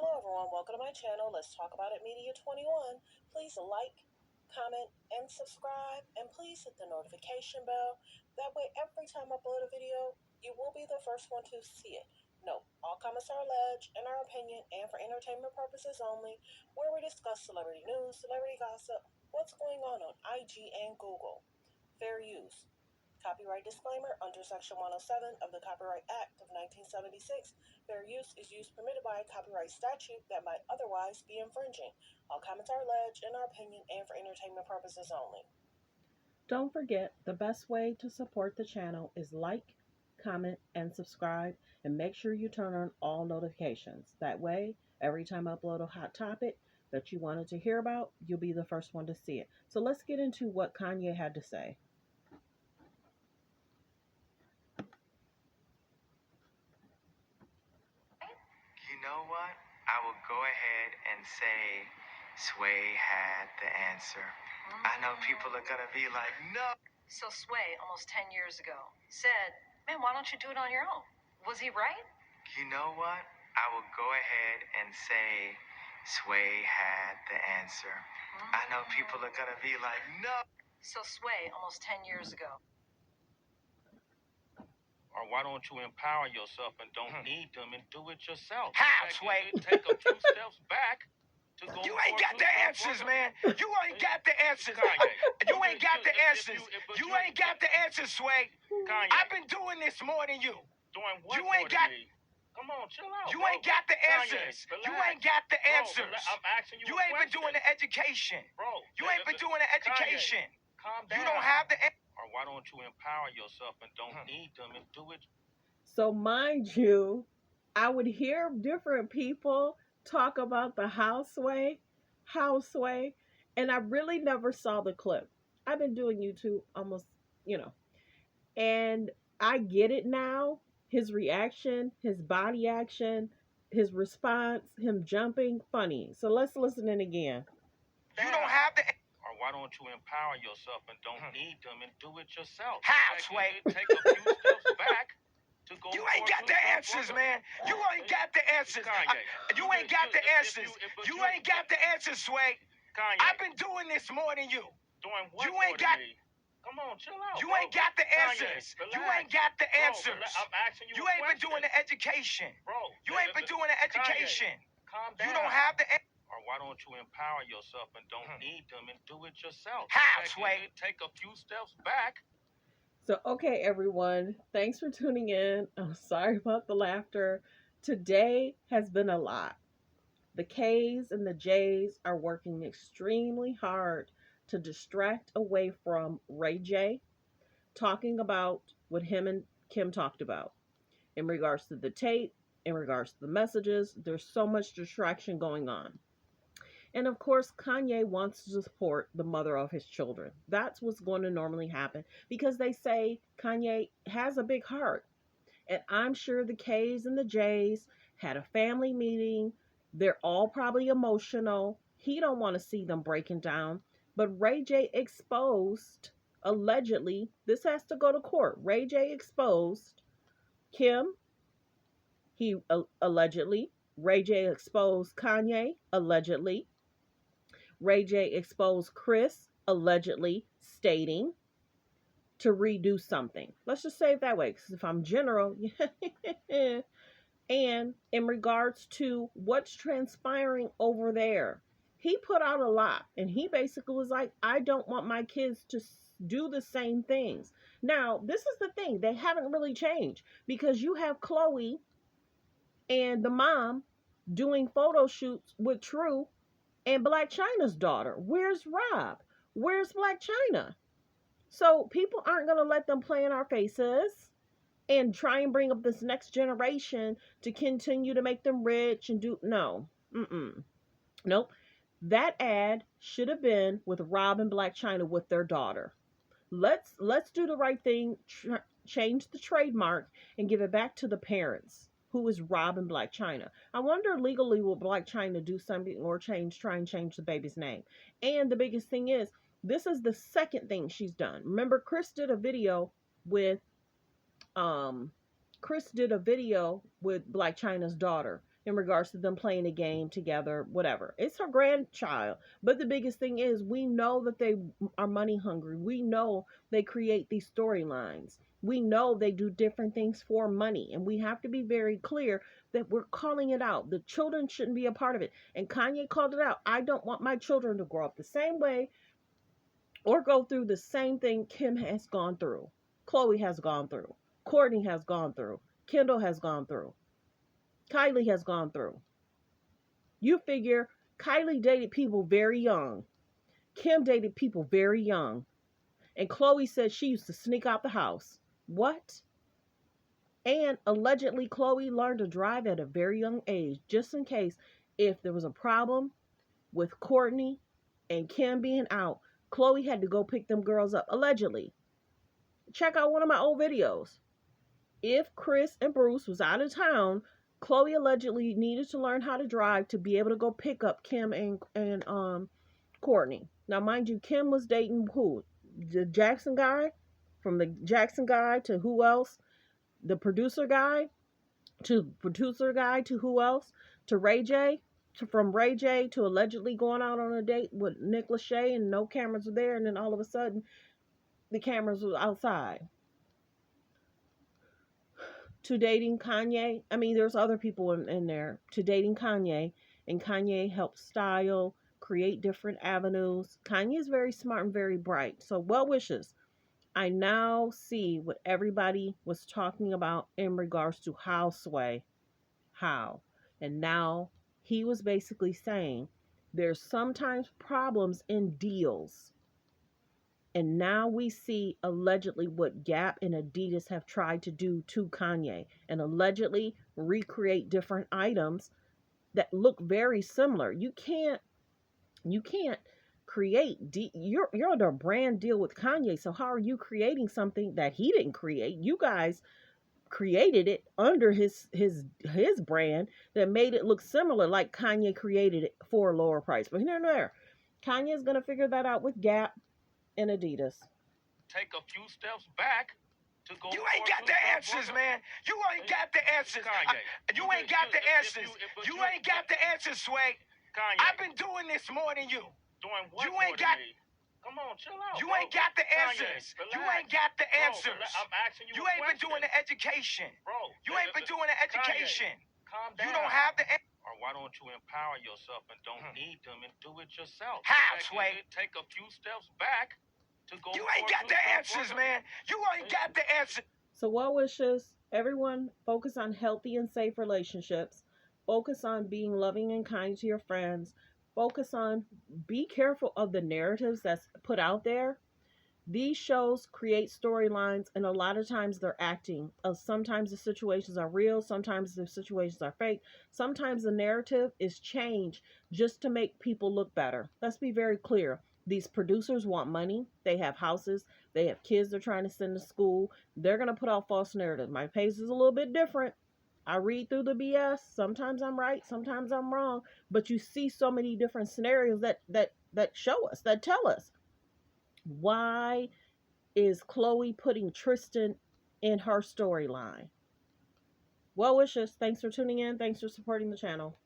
Hello everyone, welcome to my channel. Let's talk about it Media 21. Please like, comment, and subscribe, and please hit the notification bell. That way every time I upload a video, you will be the first one to see it. Note, all comments are alleged, in our opinion, and for entertainment purposes only, where we discuss celebrity news, celebrity gossip, what's going on IG and Google. Fair use. Copyright disclaimer under Section 107 of the Copyright Act of 1976. Fair use is use permitted by a copyright statute that might otherwise be infringing. All comments are alleged in our opinion and for entertainment purposes only. Don't forget, the best way to support the channel is like, comment, and subscribe, and make sure you turn on all notifications. That way, every time I upload a hot topic that you wanted to hear about, you'll be the first one to see it. So let's get into what Kanye had to say. You know what? I will go ahead and say Sway had the answer. I know people are going to be like, no. So Sway, almost 10 years ago, said, man, why don't you do it on your own? Was he right? You know what? I will go ahead and say Sway had the answer. I know people are going to be like, no. So Sway, almost 10 years ago. Or why don't you empower yourself and don't need them and do it yourself? How, Sway? Take a few steps back to go. You ain't got the answers, man. You ain't got the answers. You ain't got the answers. You ain't got the answers, Sway. Kanye, I've been doing this more than you. doing what? You ain't got. Come on, chill out. You bro. ain't got the answers. Kanye, You relax. ain't got the Bro, answers. I'm asking you. You a ain't been question. doing the education. Bro. You ain't been doing the education. Kanye, calm down. You don't have the. Or why don't you empower yourself and don't need them and do it? So mind you, I would hear different people talk about the houseway, and I really never saw the clip. I've been doing YouTube almost, and I get it now. His reaction, his body action, his response, him jumping, funny. So let's listen in again. You don't have the. Or why don't you empower yourself and don't need them and do it yourself? How, Sway? Take a few steps back. You ain't got the answers, man. You ain't got the answers. You ain't got the answers. You ain't got the answers, Sway. Kanye, I've been doing this more than you. doing what? You ain't got. Come on, chill out. You bro. ain't got the Kanye, answers. relax. You ain't got the Bro, answers. I'm asking you. You a ain't been question. doing the education. Bro. You ain't been doing the education. Kanye, calm down. You don't have the. Or why don't you empower yourself and don't need them and do it yourself? How, Sway? Take a few steps back. So, okay, everyone, thanks for tuning in. I'm sorry about the laughter. Today has been a lot. The K's and the J's are working extremely hard to distract away from Ray J talking about what him and Kim talked about in regards to the tape, in regards to the messages. There's so much distraction going on. And of course, Kanye wants to support the mother of his children. That's what's going to normally happen because they say Kanye has a big heart. And I'm sure the K's and the J's had a family meeting. They're all probably emotional. He don't want to see them breaking down. But Ray J exposed, allegedly, this has to go to court. Ray J exposed Kim. He allegedly. Ray J exposed Kanye, allegedly. Ray J exposed Chris, allegedly stating to redo something. Let's just say it that way, because if I'm general, and in regards to what's transpiring over there, he put out a lot, and he basically was like, I don't want my kids to do the same things. Now, this is the thing. They haven't really changed, because you have Chloe and the mom doing photo shoots with True and Black China's daughter. Where's Rob? Where's Black China? So people aren't going to let them play in our faces and try and bring up this next generation to continue to make them rich and do. No. Nope. That ad should have been with Rob and Black China with their daughter. Let's do the right thing, change the trademark and give it back to the parents. Who is Rob and Black China? I wonder legally will Black China do something or try and change the baby's name. And the biggest thing is, this is the second thing she's done. Remember, Chris did a video with Black China's daughter. in regards to them playing a game together, whatever. It's her grandchild. But the biggest thing is we know that they are money hungry. We know they create these storylines. We know they do different things for money. And we have to be very clear that we're calling it out. The children shouldn't be a part of it. And Kanye called it out. I don't want my children to grow up the same way or go through the same thing Kim has gone through, Khloe has gone through, Kourtney has gone through, Kendall has gone through, Kylie has gone through. You figure Kylie dated people very young. Kim dated people very young. And Khloe said she used to sneak out the house. What? And allegedly, Khloe learned to drive at a very young age, just in case if there was a problem with Kourtney and Kim being out, Khloe had to go pick them girls up. Allegedly. Check out one of my old videos. If Chris and Bruce was out of town, Khloe allegedly needed to learn how to drive to be able to go pick up Kim and Kourtney. Now, mind you, Kim was dating who? The Jackson guy? From the Jackson guy to who else? The producer guy to who else? To Ray J? From Ray J to allegedly going out on a date with Nick Lachey and no cameras were there, and then all of a sudden the cameras were outside. To dating Kanye. I mean, there's other people in there. To dating Kanye, and Kanye helped style, create different avenues. Kanye is very smart and very bright. So well wishes. I now see what everybody was talking about in regards to how Sway. How. And now he was basically saying there's sometimes problems in deals. And now we see allegedly what Gap and Adidas have tried to do to Kanye and allegedly recreate different items that look very similar. You can't create you're under a brand deal with Kanye, so how are you creating something that he didn't create? You guys created it under his brand that made it look similar, like Kanye created it for a lower price. But here and there, Kanye is going to figure that out with Gap and Adidas. Take a few steps back to go. You ain't got the answers, man. You ain't got the answers. You ain't got the answers. You ain't got the answers, Sway. Kanye, I've been doing this more than you. doing what? You ain't got. Come on, chill out. You bro. ain't got the answers. Kanye, You ain't got the answers. I'm asking you. You ain't been doing the education. Bro. You ain't been doing the education. Kanye, calm down. You don't have the. Or why don't you empower yourself and don't need them and do it yourself? How, Sway? Take a few steps back to go. You ain't got the answers, man. You ain't got the answers. So well wishes, everyone, focus on healthy and safe relationships. Focus on being loving and kind to your friends. Focus on, be careful of the narratives that's put out there. These shows create storylines, and a lot of times they're acting. Sometimes the situations are real, sometimes the situations are fake. Sometimes the narrative is changed just to make people look better. Let's be very clear. These producers want money. They have houses. They have kids they're trying to send to school. They're going to put out false narratives. My pace is a little bit different. I read through the BS. Sometimes I'm right, sometimes I'm wrong. But you see so many different scenarios that show us, that tell us. Why is Khloe putting Tristan in her storyline? Well wishes. Thanks for tuning in. Thanks for supporting the channel.